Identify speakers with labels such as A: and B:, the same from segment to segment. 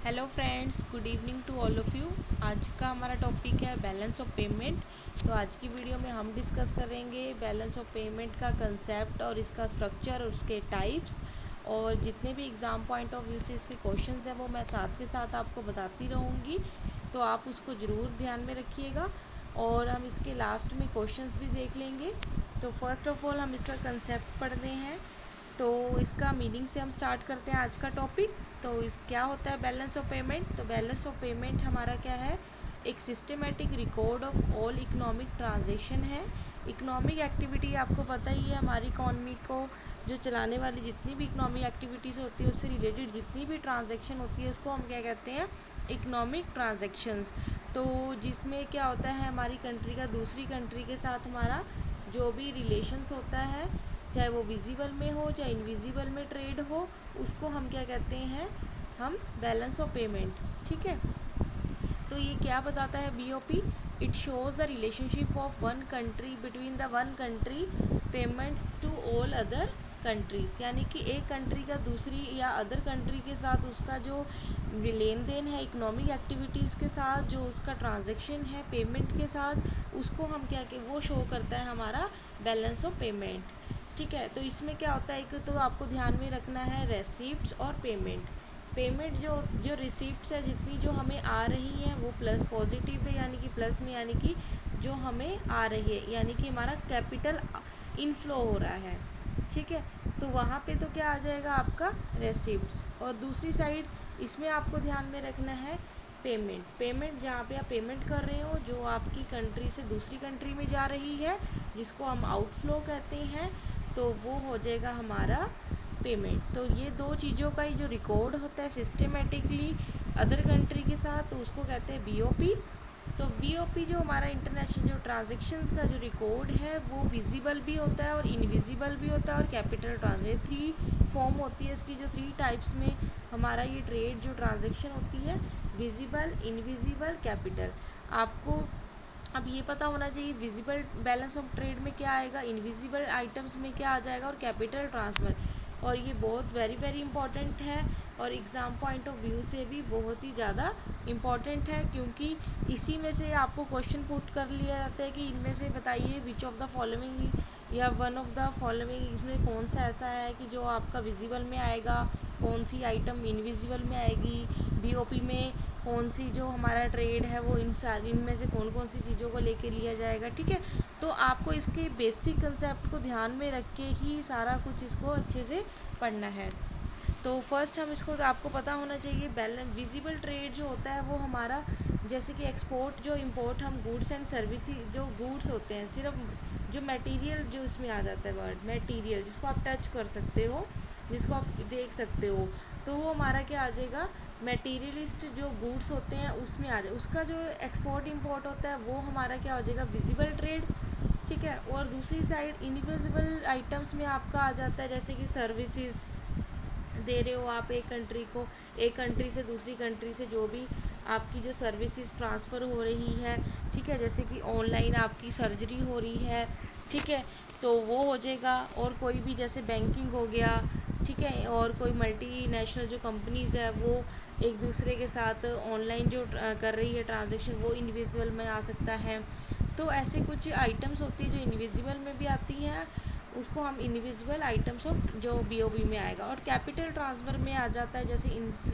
A: Hello friends, good evening to all of you. आज का हमारा टॉपिक है बैलेंस ऑफ पेमेंट। तो आज की वीडियो में हम डिस्कस करेंगे बैलेंस ऑफ पेमेंट का कंसेप्ट और इसका स्ट्रक्चर और उसके टाइप्स, और जितने भी एग्ज़ाम पॉइंट ऑफ व्यू से इसके क्वेश्चंस हैं वो मैं साथ के साथ आपको बताती रहूँगी, तो आप उसको ज़रूर ध्यान में रखिएगा। और हम इसके लास्ट में क्वेश्चंस भी देख लेंगे। तो फर्स्ट ऑफ ऑल हम इसका कंसेप्ट पढ़ते हैं। तो इसका मीनिंग से हम स्टार्ट करते हैं आज का टॉपिक। तो इस क्या होता है बैलेंस ऑफ पेमेंट? तो बैलेंस ऑफ पेमेंट हमारा क्या है? एक systematic record of all economic transaction है। इकोनॉमिक एक्टिविटी आपको पता ही है, हमारी इकॉनमी को जो चलाने वाली जितनी भी इकोनॉमिक एक्टिविटीज़ होती है उससे रिलेटेड जितनी भी ट्रांजैक्शन होती है उसको हम क्या कहते हैं? Economic transactions. तो जिसमें क्या होता है, हमारी कंट्री का दूसरी कंट्री के साथ हमारा जो भी रिलेशंस होता है, चाहे वो विजिबल में हो चाहे इनविजिबल में ट्रेड हो, उसको हम क्या कहते हैं? हम बैलेंस ऑफ पेमेंट। ठीक है। तो ये क्या बताता है BOP? It shows the relationship of one country between the one country payments to all other countries. यानी कि एक कंट्री का दूसरी या अदर कंट्री के साथ उसका जो लेन देन है इकोनॉमिक एक्टिविटीज़ के साथ, जो उसका ट्रांजैक्शन है पेमेंट के साथ, उसको हम क्या के वो शो करता है हमारा बैलेंस ऑफ पेमेंट। ठीक है। तो इसमें क्या होता है, एक तो आपको ध्यान में रखना है रेसिप्ट्स और पेमेंट। पेमेंट जो जो रिसिप्ट्स है जितनी जो हमें आ रही हैं वो प्लस पॉजिटिव है, यानी कि प्लस में, यानी कि जो हमें आ रही है, यानी कि हमारा कैपिटल इनफ्लो हो रहा है। ठीक है। तो वहाँ पे तो क्या आ जाएगा आपका रेसिप्ट्स। और दूसरी साइड इसमें आपको ध्यान में रखना है पेमेंट। पेमेंट जहाँ पे आप पेमेंट कर रहे हो जो आपकी कंट्री से दूसरी कंट्री में जा रही है, जिसको हम आउटफ्लो कहते हैं, तो वो हो जाएगा हमारा पेमेंट। तो ये दो चीज़ों का ही जो रिकॉर्ड होता है सिस्टमेटिकली अदर कंट्री के साथ, तो उसको कहते हैं बीओपी। तो बीओपी जो हमारा इंटरनेशनल जो ट्रांजैक्शंस का जो रिकॉर्ड है वो विजिबल भी होता है और इनविजिबल भी होता है और कैपिटल ट्रांजैक्शन, थ्री फॉर्म होती है इसकी, जो थ्री टाइप्स में हमारा ये ट्रेड जो ट्रांजैक्शन होती है, विजिबल, इनविजिबल, कैपिटल। आपको अब ये पता होना चाहिए विजिबल बैलेंस ऑफ ट्रेड में क्या आएगा, इनविजिबल आइटम्स में क्या आ जाएगा, और कैपिटल ट्रांसफ़र। और ये बहुत वेरी वेरी इंपॉर्टेंट है और एग्ज़ाम पॉइंट ऑफ व्यू से भी बहुत ही ज़्यादा इम्पॉर्टेंट है, क्योंकि इसी में से आपको क्वेश्चन पुट कर लिया जाता है कि इनमें से बताइए विच ऑफ द फॉलोइंग या वन ऑफ द फॉलोइंग, इसमें कौन सा ऐसा है कि जो आपका विजिबल में आएगा, कौन सी आइटम इनविजिबल में आएगी, बीओपी में कौन सी जो हमारा ट्रेड है वो इनमें से कौन कौन सी चीज़ों को लेके लिया जाएगा। ठीक है। तो आपको इसके बेसिक कंसेप्ट को ध्यान में रख के ही सारा कुछ इसको अच्छे से पढ़ना है। तो फर्स्ट हम इसको आपको पता होना चाहिए बैलेंस विजिबल ट्रेड जो होता है वो हमारा, जैसे कि एक्सपोर्ट जो इंपोर्ट, हम गुड्स एंड सर्विस, जो गुड्स होते हैं, सिर्फ जो मटेरियल जो इसमें आ जाता है वर्ड मटेरियल, जिसको आप टच कर सकते हो, जिसको आप देख सकते हो, तो वो हमारा क्या आ जाएगा? मटेरियलिस्ट जो गुड्स होते हैं उसमें आ जाए, उसका जो एक्सपोर्ट इंपोर्ट होता है वो हमारा क्या हो जाएगा? Visible trade. ठीक है। और दूसरी साइड इनविजिबल आइटम्स में आपका आ जाता है, जैसे कि सर्विसेज दे रहे हो आप एक कंट्री को, एक कंट्री से दूसरी कंट्री से जो भी आपकी जो सर्विसेज ट्रांसफ़र हो रही है, ठीक है, जैसे कि ऑनलाइन आपकी सर्जरी हो रही है, ठीक है, तो वो हो जाएगा। और कोई भी जैसे बैंकिंग हो गया, ठीक है, और कोई मल्टीनेशनल जो कंपनीज़ है वो एक दूसरे के साथ ऑनलाइन जो कर रही है ट्रांजैक्शन, वो इनविजिबल में आ सकता है। तो ऐसे कुछ आइटम्स होती है जो इनविजिबल में भी आती हैं, उसको हम इनविजिबल आइटम्स ऑफ जो बीओबी में आएगा। और कैपिटल ट्रांसफ़र में आ जाता है जैसे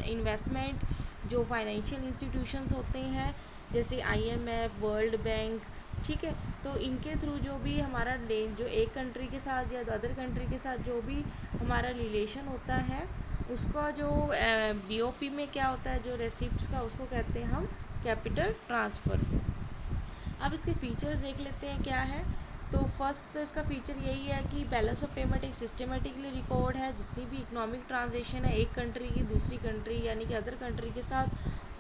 A: इन्वेस्टमेंट, जो फाइनेंशियल इंस्टीट्यूशंस होते हैं जैसे आईएमएफ, वर्ल्ड बैंक, ठीक है, तो इनके थ्रू जो भी हमारा जो एक कंट्री के साथ या अदर कंट्री के साथ जो भी हमारा रिलेशन होता है, उसका जो बीओपी में क्या होता है, जो रेसिप्ट्स का, उसको कहते हैं हम कैपिटल ट्रांसफ़र। अब इसके फीचर्स देख लेते हैं क्या है। तो फर्स्ट तो इसका फ़ीचर यही है कि बैलेंस ऑफ पेमेंट एक सिस्टमेटिकली रिकॉर्ड है, जितनी भी इकोनॉमिक ट्रांजेक्शन है एक कंट्री की दूसरी कंट्री यानी कि अदर कंट्री के साथ,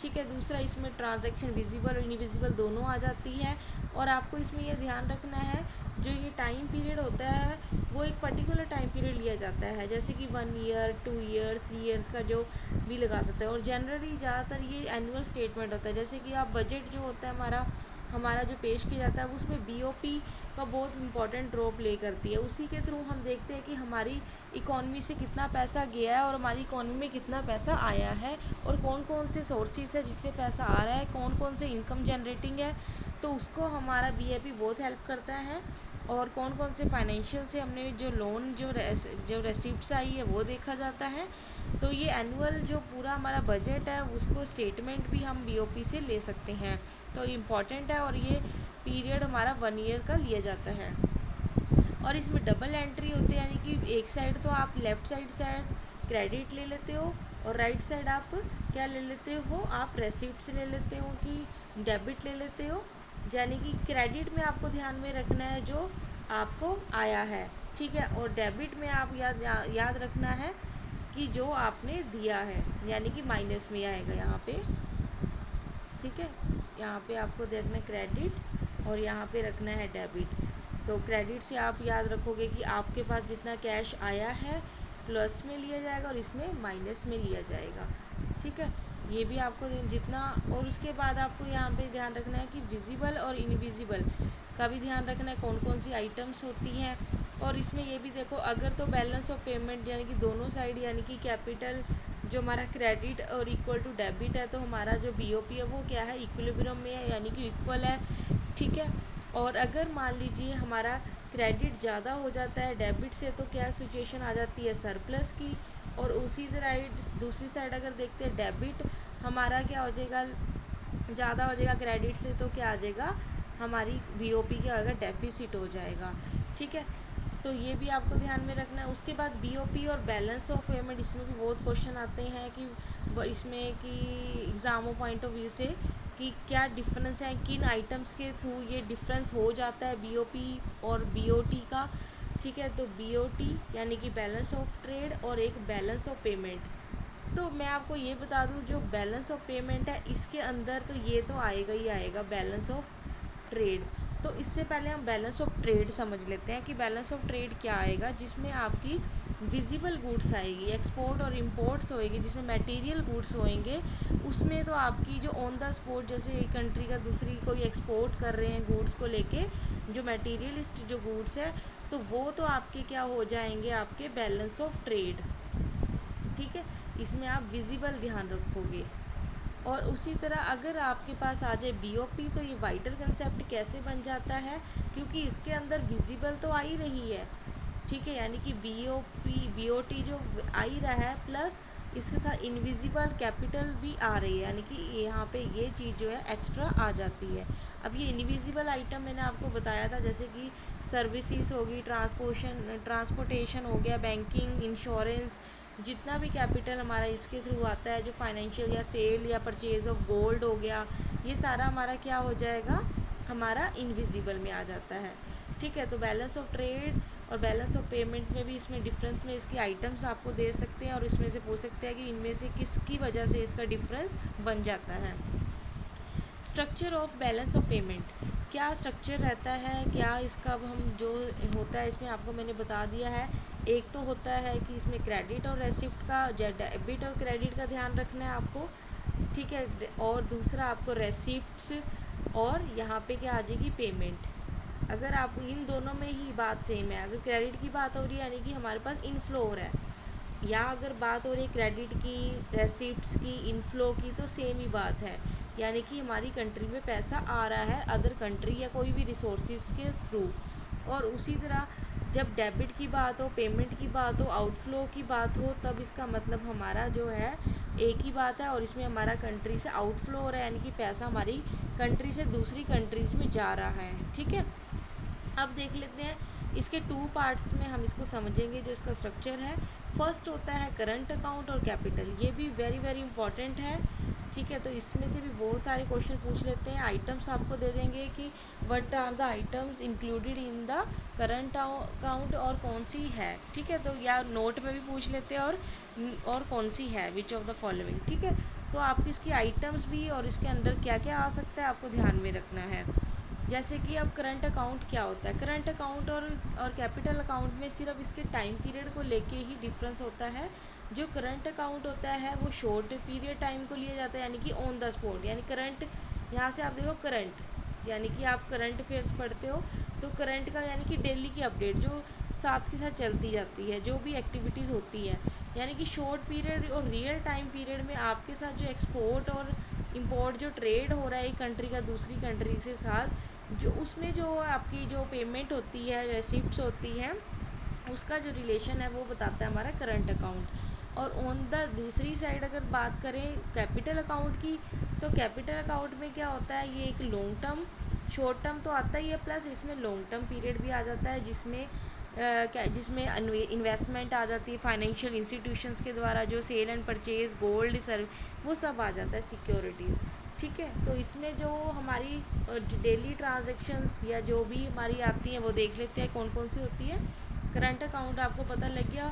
A: ठीक है। दूसरा, इसमें ट्रांजैक्शन विजिबल और इनविजिबल दोनों आ जाती है। और आपको इसमें यह ध्यान रखना है, जो ये टाइम पीरियड होता है वो एक पर्टिकुलर टाइम पीरियड लिया जाता है, जैसे कि 1 ईयर, 2 ईयर्स, 3 ईयर्स का जो भी लगा सकते हैं। और जनरली ज़्यादातर ये एनुअल स्टेटमेंट होता है। जैसे कि आप बजट जो होता है हमारा जो पेश किया जाता है, उसमें बीओपी का बहुत इंपॉर्टेंट रोल प्ले करती है। उसी के थ्रू हम देखते हैं कि हमारी इकॉनमी से कितना पैसा गया है और हमारी इकॉनमी में कितना पैसा आया है, और कौन कौन से सोर्सेज है जिससे पैसा आ रहा है, कौन कौन से इनकम जनरेटिंग है, तो उसको हमारा बीएपी बहुत हेल्प करता है। और कौन कौन से फाइनेंशियल से हमने जो लोन जो रेसिप्ट्स आई है वो देखा जाता है। तो ये एनुअल जो पूरा हमारा बजट है उसको स्टेटमेंट भी हम बीओपी से ले सकते हैं। तो इम्पॉर्टेंट है, और ये पीरियड हमारा 1 ईयर का लिया जाता है। और इसमें डबल एंट्री होती है, यानी कि एक साइड तो आप लेफ़्ट साइड क्रेडिट ले लेते हो, और राइट साइड आप क्या ले लेते हो, आप रेसिप्ट्स ले लेते हो कि डेबिट ले लेते हो। यानी कि क्रेडिट में आपको ध्यान में रखना है जो आपको आया है, ठीक है। और डेबिट में आप याद रखना है कि जो आपने दिया है, यानी कि माइनस में आएगा यहाँ पे, ठीक है। यहाँ पे आपको देखना है क्रेडिट, और यहाँ पे रखना है डेबिट। तो क्रेडिट से आप याद रखोगे कि आपके पास जितना कैश आया है प्लस में लिया जाएगा और इसमें माइनस में लिया जाएगा, ठीक है। ये भी आपको जितना, और उसके बाद आपको यहाँ पे ध्यान रखना है कि विजिबल और इनविजिबल का भी ध्यान रखना है, कौन कौन सी आइटम्स होती हैं। और इसमें ये भी देखो, अगर तो बैलेंस ऑफ पेमेंट यानी कि दोनों साइड, यानी कि कैपिटल जो हमारा क्रेडिट और इक्वल टू डेबिट है, तो हमारा जो बीओपी है वो क्या है, इक्विलिब्रियम में है, यानी कि इक्वल है, ठीक है। और अगर मान लीजिए हमारा क्रेडिट ज़्यादा हो जाता है डेबिट से, तो क्या सिचुएशन आ जाती है सरप्लस की। और उसी तरह दूसरी साइड अगर देखते हैं डेबिट हमारा क्या हो जाएगा, ज़्यादा हो जाएगा क्रेडिट से, तो क्या आ जाएगा, हमारी बीओपी क्या होगा, डेफिसिट हो जाएगा, ठीक है। तो ये भी आपको ध्यान में रखना है। उसके बाद बीओपी और बैलेंस ऑफ पेमेंट, इसमें भी बहुत क्वेश्चन आते हैं कि इसमें कि एग्ज़ामों पॉइंट ऑफ व्यू से कि क्या डिफरेंस है, किन आइटम्स के थ्रू ये डिफरेंस हो जाता है बीओपी और बीओटी का, ठीक है। तो बीओटी यानी कि बैलेंस ऑफ ट्रेड, और एक बैलेंस ऑफ पेमेंट। तो मैं आपको ये बता दूं, जो बैलेंस ऑफ पेमेंट है इसके अंदर तो ये तो आएगा ही आएगा बैलेंस ऑफ ट्रेड। तो इससे पहले हम बैलेंस ऑफ ट्रेड समझ लेते हैं कि बैलेंस ऑफ ट्रेड क्या आएगा, जिसमें आपकी विजिबल गुड्स आएगी, एक्सपोर्ट और इंपोर्ट्स होएगी, जिसमें मटेरियल गुड्स होएंगे। उसमें तो आपकी जो ऑन द स्पॉट, जैसे एक कंट्री का दूसरी कोई एक्सपोर्ट कर रहे हैं गुड्स को लेके, जो मटेरियलिस्ट जो गुड्स है, तो वो तो आपके क्या हो जाएंगे, आपके बैलेंस ऑफ ट्रेड, ठीक है। इसमें आप विजिबल ध्यान रखोगे। और उसी तरह अगर आपके पास आ जाए बीओपी, तो ये वाइटल कंसेप्ट कैसे बन जाता है, क्योंकि इसके अंदर विजिबल तो आ ही रही है, ठीक है। यानी कि बीओटी जो आ ही रहा है, प्लस इसके साथ इनविजिबल कैपिटल भी आ रही है, यानी कि यहाँ पे ये चीज़ जो है एक्स्ट्रा आ जाती है। अब ये इनविजिबल आइटम मैंने आपको बताया था, जैसे कि सर्विसेज होगी, ट्रांसपोर्टेशन हो गया, बैंकिंग, इंश्योरेंस, जितना भी कैपिटल हमारा इसके थ्रू आता है, जो फाइनेंशियल या सेल या परचेज ऑफ गोल्ड हो गया, ये सारा हमारा क्या हो जाएगा, हमारा इनविजिबल में आ जाता है, ठीक है। तो बैलेंस ऑफ ट्रेड और बैलेंस ऑफ पेमेंट में भी इसमें डिफरेंस में इसकी आइटम्स आपको दे सकते हैं, और इसमें से पूछ सकते हैं कि इनमें से किसकी वजह से इसका डिफरेंस बन जाता है। Structure of balance of payment, क्या स्ट्रक्चर रहता है, क्या इसका अब हम जो होता है इसमें आपको मैंने बता दिया है। एक तो होता है कि इसमें क्रेडिट और रेसिप्ट का, डेबिट और क्रेडिट का ध्यान रखना है आपको, ठीक है। और दूसरा आपको रेसिप्ट्स, और यहाँ पे क्या आ जाएगी, पेमेंट। अगर आप इन दोनों में ही बात सेम है, अगर क्रेडिट की बात हो रही है यानी कि हमारे पास इनफ्लो हो रहा है, या अगर बात हो रही है क्रेडिट की, रेसिप्ट्स की, इनफ्लो की, तो सेम ही बात है, यानी कि हमारी कंट्री में पैसा आ रहा है अदर कंट्री या कोई भी रिसोर्सेज के थ्रू। और उसी तरह जब डेबिट की बात हो, पेमेंट की बात हो, आउटफ्लो की बात हो, तब इसका मतलब हमारा जो है एक ही बात है, और इसमें हमारा कंट्री से आउटफ्लो हो रहा है, यानी कि पैसा हमारी कंट्री से दूसरी कंट्रीज़ में जा रहा है, ठीक है। अब देख लेते हैं इसके 2 पार्ट्स में हम इसको समझेंगे, जो इसका स्ट्रक्चर है। फर्स्ट होता है करंट अकाउंट और कैपिटल, ये भी वेरी वेरी इंपॉर्टेंट है, ठीक है। तो इसमें से भी बहुत सारे क्वेश्चन पूछ लेते हैं। आइटम्स आपको दे देंगे कि what are the items included in the current account, और कौन सी है, ठीक है। तो या नोट में भी पूछ लेते हैं, और कौन सी है, विच ऑफ द फॉलोइंग, ठीक है। तो आपकी इसकी आइटम्स भी और इसके अंदर क्या क्या आ सकता है आपको ध्यान में रखना है। जैसे कि अब करंट अकाउंट क्या होता है, करंट अकाउंट और कैपिटल अकाउंट में सिर्फ इसके टाइम पीरियड को लेके ही डिफरेंस होता है। जो करंट अकाउंट होता है वो शॉर्ट पीरियड टाइम को लिया जाता है, यानी कि ऑन द स्पॉट, यानी करंट, यहाँ से आप देखो करंट यानी कि आप करंट अफेयर्स पढ़ते हो, तो करंट का यानी कि डेली की अपडेट जो साथ के साथ चलती जाती है, जो भी एक्टिविटीज़ होती है, यानी कि शॉर्ट पीरियड और रियल टाइम पीरियड में आपके साथ जो एक्सपोर्ट और इंपोर्ट जो ट्रेड हो रहा है एक कंट्री का दूसरी कंट्री से साथ, जो उसमें जो आपकी जो पेमेंट होती है, रेसिप्ट्स होती हैं, उसका जो रिलेशन है वो बताता है हमारा करंट अकाउंट। और ऑन द दूसरी साइड अगर बात करें कैपिटल अकाउंट की, तो कैपिटल अकाउंट में क्या होता है, ये एक लॉन्ग टर्म, शॉर्ट टर्म तो आता ही है, प्लस इसमें लॉन्ग टर्म पीरियड भी आ जाता है, जिसमें इन्वेस्टमेंट आ जाती है फाइनेंशियल इंस्टीट्यूशंस के द्वारा, जो सेल एंड परचेज, गोल्ड, सर्व, वो सब आ जाता है, सिक्योरिटीज़। ठीक है, तो इसमें जो हमारी डेली ट्रांजैक्शंस या जो भी हमारी आती हैं वो देख लेते हैं कौन कौन सी होती है। करंट अकाउंट आपको पता लग गया,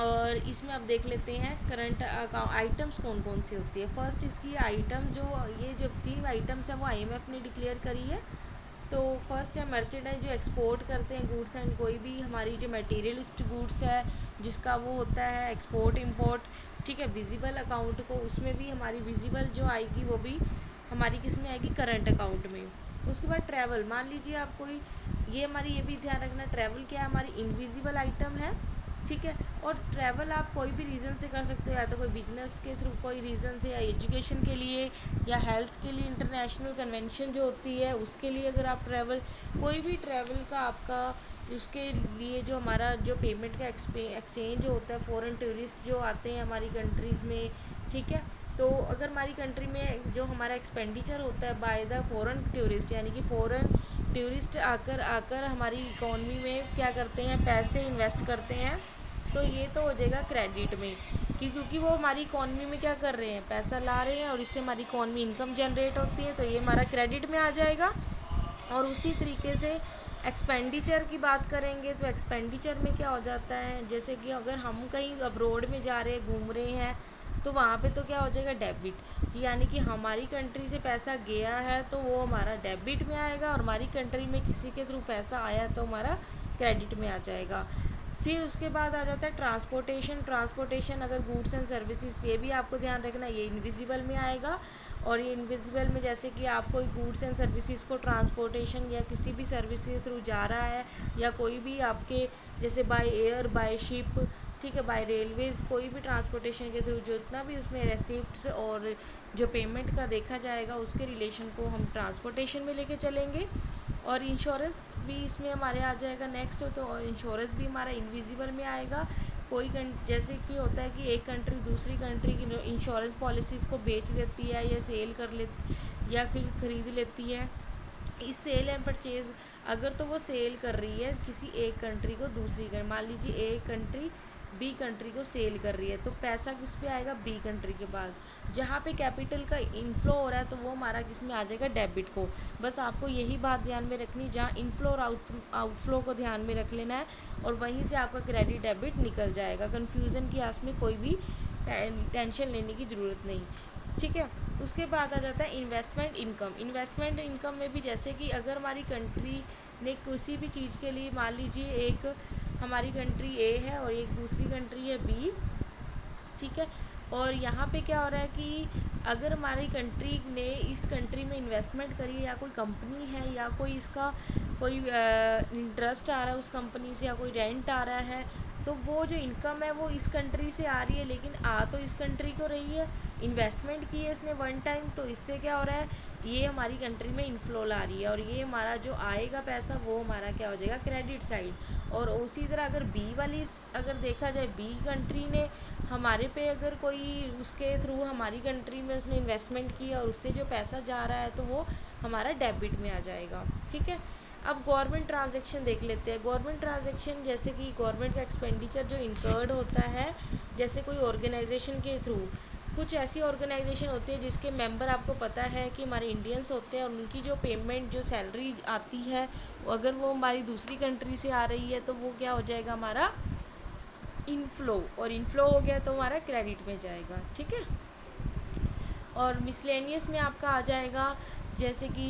A: और इसमें आप देख लेते हैं करंट अकाउंट आइटम्स कौन कौन सी होती है। फर्स्ट इसकी आइटम जो ये जो 3 आइटम्स है वो आईएमएफ ने डिक्लेयर करी है। तो फर्स्ट है मर्चेंडाइज, जो एक्सपोर्ट करते हैं गुड्स एंड कोई भी हमारी जो मटेरियलिस्ट गुड्स है जिसका वो होता है एक्सपोर्ट इंपोर्ट। ठीक है, विजिबल अकाउंट को उसमें भी हमारी विजिबल जो आएगी वो भी हमारी किस में आएगी, करंट अकाउंट में। उसके बाद ट्रैवल, मान लीजिए आप कोई, ये हमारी ये भी ध्यान रखना, ट्रैवल क्या है, हमारी इनविजिबल आइटम है। ठीक है, और ट्रैवल आप कोई भी रीज़न से कर सकते हो, या तो कोई बिजनेस के थ्रू कोई रीज़न से, या एजुकेशन के लिए, या हेल्थ के लिए, इंटरनेशनल कन्वेंशन जो होती है उसके लिए अगर आप ट्रैवल, कोई भी ट्रैवल का आपका, उसके लिए जो हमारा जो पेमेंट का एक्सचेंज होता है, फॉरेन टूरिस्ट जो आते हैं हमारी कंट्रीज़ में। ठीक है, तो अगर हमारी कंट्री में जो हमारा एक्सपेंडिचर होता है बाय द फॉरेन टूरिस्ट, यानी कि फ़ॉरेन टूरिस्ट आकर आकर हमारी इकॉनमी में क्या करते हैं, पैसे इन्वेस्ट करते हैं, तो ये तो हो जाएगा क्रेडिट में, क्योंकि वो हमारी इकॉनमी में क्या कर रहे हैं, पैसा ला रहे हैं, और इससे हमारी इकॉनमी इनकम जनरेट होती है, तो ये हमारा क्रेडिट में आ जाएगा। और उसी तरीके से एक्सपेंडिचर की बात करेंगे, तो एक्सपेंडिचर में क्या हो जाता है, जैसे कि अगर हम कहीं अब्रोड में जा रहे हैं, घूम रहे हैं, तो वहाँ पे तो क्या हो जाएगा, डेबिट, यानी कि हमारी कंट्री से पैसा गया है तो वो हमारा डेबिट में आएगा, और हमारी कंट्री में किसी के थ्रू पैसा आया तो हमारा क्रेडिट में आ जाएगा। फिर उसके बाद आ जाता है ट्रांसपोर्टेशन। ट्रांसपोर्टेशन अगर गुड्स एंड सर्विसेज, ये भी आपको ध्यान रखना, ये इनविजिबल में आएगा। और ये इनविजिबल में जैसे कि आप कोई गुड्स एंड सर्विसेज को ट्रांसपोर्टेशन या किसी भी सर्विस के थ्रू जा रहा है, या कोई भी आपके जैसे बाय एयर, बाय शिप, ठीक है, बाय रेलवेज़, कोई भी ट्रांसपोर्टेशन के थ्रू जो इतना भी उसमें रेसिप्ट्स और जो पेमेंट का देखा जाएगा उसके रिलेशन को हम ट्रांसपोर्टेशन में लेके चलेंगे। और इंश्योरेंस भी इसमें हमारे आ जाएगा नेक्स्ट, तो इंश्योरेंस भी हमारा इनविजिबल में आएगा। कोई जैसे कि होता है कि एक कंट्री दूसरी कंट्री की इंश्योरेंस पॉलिसीज़ को बेच देती है, या सेल कर ले, या फिर ख़रीद लेती है। इस सेल एंड परचेज़, अगर तो वो सेल कर रही है किसी एक कंट्री को दूसरी कंट्री, मान लीजिए एक कंट्री बी कंट्री को सेल कर रही है, तो पैसा किस पे आएगा, बी कंट्री के पास। जहाँ पे कैपिटल का इनफ्लो हो रहा है तो वो हमारा किस में आ जाएगा, डेबिट को। बस आपको यही बात ध्यान में रखनी, जहाँ इनफ्लो और आउटफ्लो को ध्यान में रख लेना है, और वहीं से आपका क्रेडिट डेबिट निकल जाएगा। कन्फ्यूज़न की आस में कोई भी टेंशन लेने की ज़रूरत नहीं। ठीक है, उसके बाद आ जाता है इन्वेस्टमेंट इनकम। इन्वेस्टमेंट इनकम में भी जैसे कि अगर हमारी कंट्री ने किसी भी चीज़ के लिए, मान लीजिए एक हमारी कंट्री ए है और एक दूसरी कंट्री है बी, ठीक है, और यहाँ पे क्या हो रहा है कि अगर हमारी कंट्री ने इस कंट्री में इन्वेस्टमेंट करी है, या कोई कंपनी है, या कोई इसका कोई इंटरेस्ट आ रहा है उस कंपनी से, या कोई रेंट आ रहा है, तो वो जो इनकम है वो इस कंट्री से आ रही है, लेकिन आ तो इस कंट्री को रही है, इन्वेस्टमेंट की है इसने वन टाइम, तो इससे क्या हो रहा है, ये हमारी कंट्री में इनफ्लो ला रही है, और ये हमारा जो आएगा पैसा वो हमारा क्या हो जाएगा, क्रेडिट साइड। और उसी तरह अगर बी वाली अगर देखा जाए, बी कंट्री ने हमारे पे अगर कोई उसके थ्रू हमारी कंट्री में उसने इन्वेस्टमेंट की और उससे जो पैसा जा रहा है तो वो हमारा डेबिट में आ जाएगा। ठीक है, अब गवर्नमेंट ट्रांजैक्शन देख लेते हैं। गवर्नमेंट ट्रांजैक्शन जैसे कि गवर्नमेंट का एक्सपेंडिचर जो इंकर्ड होता है, जैसे कोई ऑर्गेनाइजेशन के थ्रू, कुछ ऐसी ऑर्गेनाइजेशन होती है जिसके मेंबर आपको पता है कि हमारे इंडियंस होते हैं, और उनकी जो पेमेंट जो सैलरी आती है अगर वो हमारी दूसरी कंट्री से आ रही है तो वो क्या हो जाएगा, हमारा इनफ्लो, और इनफ्लो हो गया तो हमारा क्रेडिट में जाएगा। ठीक है, और मिसलेनियस में आपका आ जाएगा जैसे कि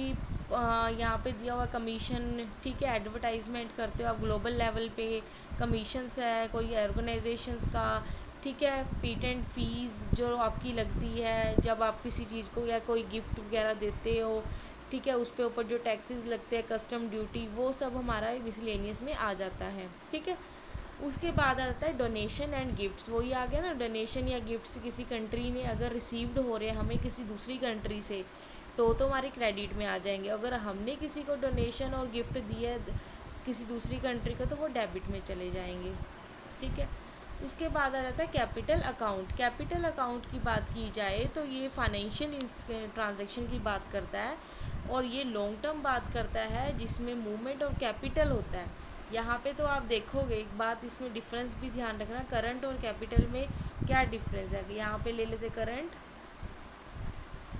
A: यहाँ पे दिया हुआ कमीशन, ठीक है, एडवर्टाइजमेंट करते हो आप ग्लोबल लेवल पे, कमीशंस है कोई ऑर्गेनाइजेशंस का, ठीक है, पेटेंट फ़ीस जो आपकी लगती है जब आप किसी चीज़ को या कोई गिफ्ट वगैरह देते हो, ठीक है, उस पे ऊपर जो टैक्सेस लगते हैं, कस्टम ड्यूटी, वो सब हमारा मिसलेनियस में आ जाता है, ठीक है। उसके बाद आता है डोनेशन एंड गिफ्ट्स, वही आ गया ना, डोनेशन या गिफ्ट्स किसी कंट्री ने अगर रिसीव्ड हो रहे हैं हमें किसी दूसरी कंट्री से, तो हमारे क्रेडिट में आ जाएंगे। अगर हमने किसी को डोनेशन और गिफ्ट दिया है किसी दूसरी कंट्री को, तो वो डेबिट में चले जाएंगे, ठीक है। उसके बाद आ जाता है कैपिटल अकाउंट। कैपिटल अकाउंट की बात की जाए तो ये फाइनेंशियल ट्रांजैक्शन की बात करता है, और ये लॉन्ग टर्म बात करता है जिसमें मूवमेंट ऑफ कैपिटल होता है। यहाँ पे तो आप देखोगे एक बात, इसमें डिफरेंस भी ध्यान रखना, करंट और कैपिटल में क्या डिफरेंस है। यहाँ पे ले लेते करंट,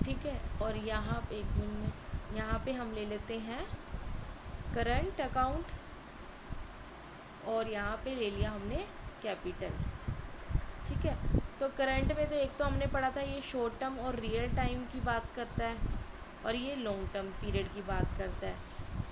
A: ठीक है, और यहाँ पे एक मिनट, यहाँ पे हम ले लेते हैं करंट अकाउंट, और यहाँ पे ले लिया हमने कैपिटल, ठीक है। तो करंट में तो एक तो हमने पढ़ा था ये शॉर्ट टर्म और रियल टाइम की बात करता है, और ये लॉन्ग टर्म पीरियड की बात करता है,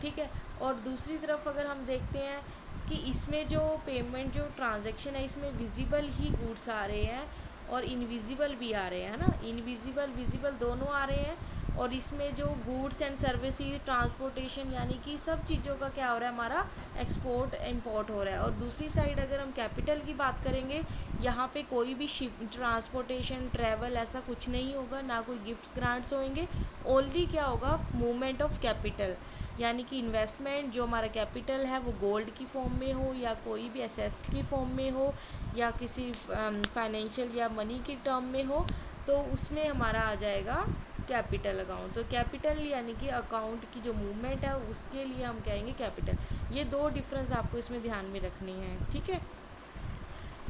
A: ठीक है। और दूसरी तरफ अगर हम देखते हैं कि इसमें जो पेमेंट जो ट्रांजैक्शन है इसमें विजिबल ही गुड्स आ रहे हैं और इनविजिबल भी आ रहे हैं ना, इनविजिबल विजिबल दोनों आ रहे हैं। और इसमें जो गुड्स एंड सर्विसेज ट्रांसपोर्टेशन यानी कि सब चीज़ों का क्या हो रहा है, हमारा एक्सपोर्ट इंपोर्ट हो रहा है। और दूसरी साइड अगर हम कैपिटल की बात करेंगे, यहाँ पे कोई भी शिप ट्रांसपोर्टेशन ट्रैवल ऐसा कुछ नहीं होगा, ना कोई गिफ्ट ग्रांट्स होंगे, ओनली क्या होगा, मूवमेंट ऑफ कैपिटल, यानी कि इन्वेस्टमेंट जो हमारा कैपिटल है वो गोल्ड की फॉर्म में हो या कोई भी एसेस्ट की फॉर्म में हो या किसी फाइनेंशियल या मनी की टर्म में हो, तो उसमें हमारा आ जाएगा कैपिटल अकाउंट। तो कैपिटल यानी कि अकाउंट की जो मूवमेंट है उसके लिए हम कहेंगे कैपिटल। ये दो डिफरेंस आपको इसमें ध्यान में रखनी है, ठीक है।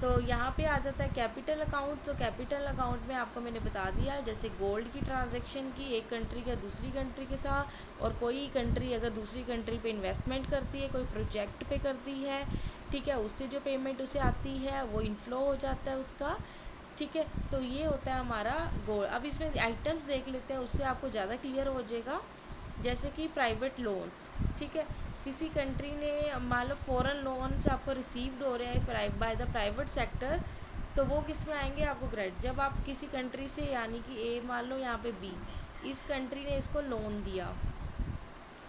A: तो यहाँ पे आ जाता है कैपिटल अकाउंट। तो कैपिटल अकाउंट में आपको मैंने बता दिया, जैसे गोल्ड की ट्रांजैक्शन की एक कंट्री का दूसरी कंट्री के साथ, और कोई कंट्री अगर दूसरी कंट्री पे इन्वेस्टमेंट करती है, कोई प्रोजेक्ट पे करती है, ठीक है, उससे जो पेमेंट उसे आती है वो इनफ्लो हो जाता है उसका, ठीक है। तो ये होता है हमारा गोल्ड। अब इसमें आइटम्स देख लेते हैं, उससे आपको ज़्यादा क्लियर हो जाएगा। जैसे कि प्राइवेट लोन्स, ठीक है, किसी कंट्री ने मान लो फॉरेन लोन्स आपको रिसीव्ड हो रहे हैं बाय द प्राइवेट सेक्टर, तो वो किस में आएंगे, आपको क्रेडिट। जब आप किसी कंट्री से यानी कि ए मान लो यहाँ पे बी, इस कंट्री ने इसको लोन दिया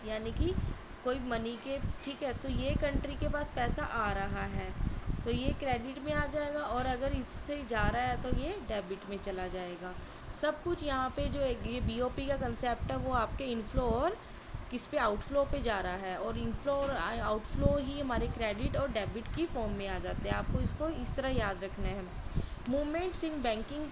A: यानी कि कोई मनी के, ठीक है, तो ये कंट्री के पास पैसा आ रहा है तो ये क्रेडिट में आ जाएगा, और अगर इससे जा रहा है तो ये डेबिट में चला जाएगा। सब कुछ यहाँ पे जो ये बीओपी का कंसेप्ट है वो आपके इनफ्लो और किस पे, आउटफ्लो पे जा रहा है, और इनफ्लो और आउटफ्लो ही हमारे क्रेडिट और डेबिट की फॉर्म में आ जाते हैं। आपको इसको इस तरह याद रखना है। मूवमेंट्स इन बैंकिंग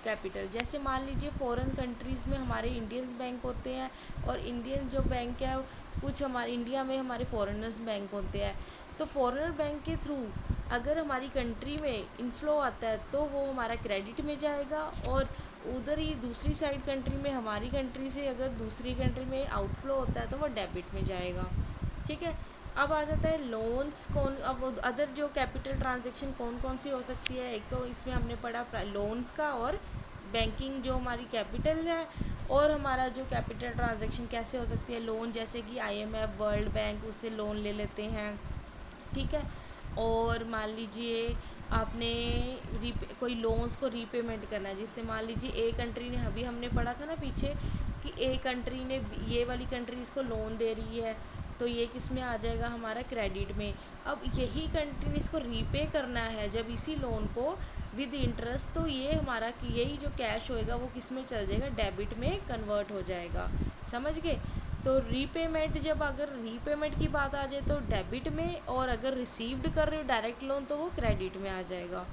A: कैपिटल, जैसे मान लीजिए फॉरेन कंट्रीज़ में हमारे इंडियंस बैंक होते हैं, और इंडियन जो बैंक है कुछ हमारे इंडिया में हमारे फॉरेनर्स बैंक होते हैं। तो फॉरेनर बैंक के थ्रू अगर हमारी कंट्री में इनफ्लो आता है तो वो हमारा क्रेडिट में जाएगा, और उधर ही दूसरी साइड कंट्री में हमारी कंट्री से अगर दूसरी कंट्री में आउटफ्लो होता है तो वो डेबिट में जाएगा, ठीक है। अब आ जाता है लोन्स। कौन, अब अदर जो कैपिटल ट्रांजैक्शन कौन कौन सी हो सकती है, एक तो इसमें हमने पढ़ा लोन्स का, और बैंकिंग जो हमारी कैपिटल है, और हमारा जो कैपिटल ट्रांजैक्शन कैसे हो सकती है, लोन जैसे कि आईएमएफ, वर्ल्ड बैंक, उससे लोन ले लेते हैं, ठीक है। और मान लीजिए आपने कोई लोन्स को रीपेमेंट करना है, जिससे मान लीजिए ए कंट्री ने, अभी हमने पढ़ा था ना पीछे कि ए कंट्री ने ये वाली कंट्री इसको लोन दे रही है, तो ये किस में आ जाएगा, हमारा क्रेडिट में। अब यही कंट्री ने इसको रीपे करना है जब इसी लोन को विद इंटरेस्ट, तो ये हमारा कि यही जो कैश होएगा वो किस में चल जाएगा, डेबिट में कन्वर्ट हो जाएगा, समझ गए। तो रीपेमेंट, जब अगर रीपेमेंट की बात आ जाए तो डेबिट में, और अगर रिसीव्ड कर रहे हो डायरेक्ट लोन तो वो क्रेडिट में आ जाएगा।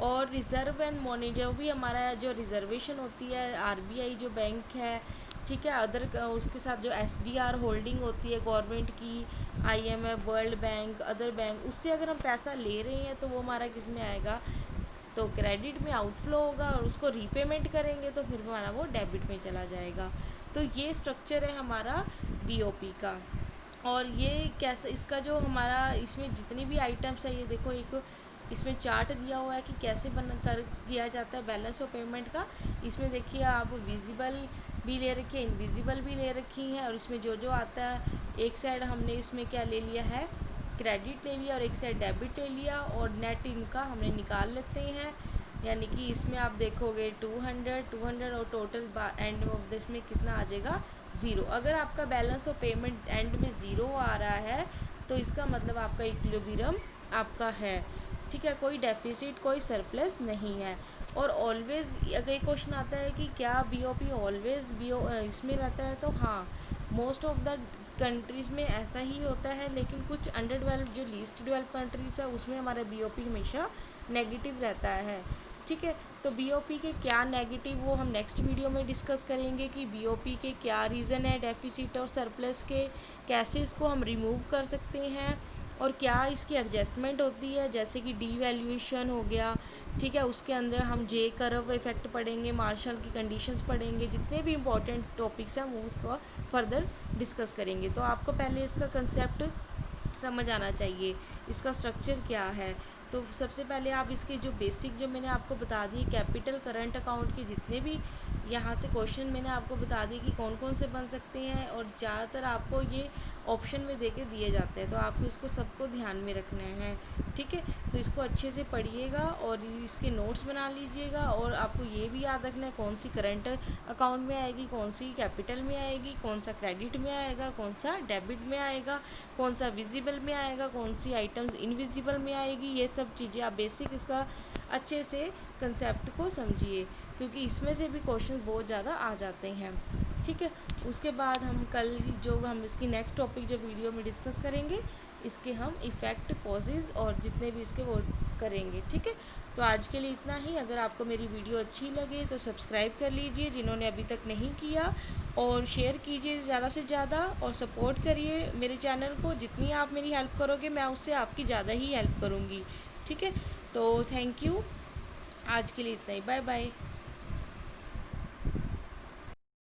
A: और रिज़र्व एंड मनी, जो भी हमारा जो रिजर्वेशन होती है आरबीआई जो बैंक है, ठीक है, अदर उसके साथ जो एसडीआर होल्डिंग होती है गवर्नमेंट की, IMF, world bank, other bank, उससे अगर हम पैसा ले रहे हैं तो वो हमारा किस में आएगा, तो क्रेडिट में आउटफ्लो होगा, और उसको रीपेमेंट करेंगे तो फिर हमारा वो डेबिट में चला जाएगा। तो ये स्ट्रक्चर है हमारा बीओपी का। और ये कैसा, इसका जो हमारा इसमें जितनी भी आइटम्स है, ये देखो, एक इसमें चार्ट दिया हुआ है कि कैसे बन कर किया जाता है बैलेंस ऑफ पेमेंट का। इसमें देखिए आप विजिबल भी ले रखी है, इनविजिबल भी ले रखी है, और इसमें जो जो आता है, एक साइड हमने इसमें क्या ले लिया है, क्रेडिट ले लिया, और एक साइड डेबिट ले लिया, और नेट इनका हमने निकाल लेते हैं। यानी कि इसमें आप देखोगे 200 और टोटल एंड ऑफ दिस में कितना आ जाएगा, ज़ीरो। अगर आपका बैलेंस ऑफ पेमेंट एंड में ज़ीरो आ रहा है तो इसका मतलब आपका इक्विलिब्रियम आपका है, ठीक है, कोई डेफिसिट कोई सरप्लस नहीं है। और ऑलवेज अगर एक क्वेश्चन आता है कि क्या बीओपी ऑलवेज इसमें रहता है, तो हाँ, मोस्ट ऑफ द कंट्रीज़ में ऐसा ही होता है, लेकिन कुछ अंडर डेवलप जो लीस्ट डेवलप कंट्रीज़ है उसमें हमारा बीओपी हमेशा नेगेटिव रहता है, ठीक है। तो बीओपी के क्या नेगेटिव वो हम नेक्स्ट वीडियो में डिस्कस करेंगे कि बीओपी के क्या रीज़न है डेफिसिट और सरप्लस के, कैसे इसको हम रिमूव कर सकते हैं, और क्या इसकी एडजस्टमेंट होती है, जैसे कि डीवैल्यूएशन हो गया, ठीक है। उसके अंदर हम जे कर्व इफेक्ट पढ़ेंगे, मार्शल की कंडीशंस पढ़ेंगे, जितने भी इंपॉर्टेंट टॉपिक्स हैं वो उसको फर्दर डिस्कस करेंगे। तो आपको पहले इसका कंसेप्ट समझ आना चाहिए, इसका स्ट्रक्चर क्या है। तो सबसे पहले आप इसके जो बेसिक जो मैंने आपको बता दिए कैपिटल करंट अकाउंट के जितने भी यहाँ से क्वेश्चन मैंने आपको बता दिए कि कौन कौन से बन सकते हैं, और ज़्यादातर आपको ये ऑप्शन में देके दिए जाते हैं, तो आपको इसको सबको ध्यान में रखना है, ठीक है। तो इसको अच्छे से पढ़िएगा और इसके नोट्स बना लीजिएगा, और आपको ये भी याद रखना है कौन सी करंट अकाउंट में आएगी, कौन सी कैपिटल में आएगी, कौन सा क्रेडिट में आएगा, कौन सा डेबिट में आएगा, कौन सा विजिबल में आएगा, कौन सी आइटम्स इनविजिबल में आएगी। ये सब चीज़ें आप बेसिक इसका अच्छे से कंसेप्ट को समझिए, क्योंकि इसमें से भी क्वेश्चन बहुत ज़्यादा आ जाते हैं, ठीक है। उसके बाद हम कल जो हम इसकी नेक्स्ट टॉपिक जो वीडियो में डिस्कस करेंगे, इसके हम इफ़ेक्ट कॉजेज़ और जितने भी इसके वो करेंगे, ठीक है। तो आज के लिए इतना ही। अगर आपको मेरी वीडियो अच्छी लगे तो सब्सक्राइब कर लीजिए जिन्होंने अभी तक नहीं किया, और शेयर कीजिए ज़्यादा से ज़्यादा, और सपोर्ट करिए मेरे चैनल को। जितनी आप मेरी हेल्प करोगे मैं उससे आपकी ज़्यादा ही हेल्प करूँगी, ठीक है। तो थैंक यू, आज के लिए इतना ही, बाय बाय।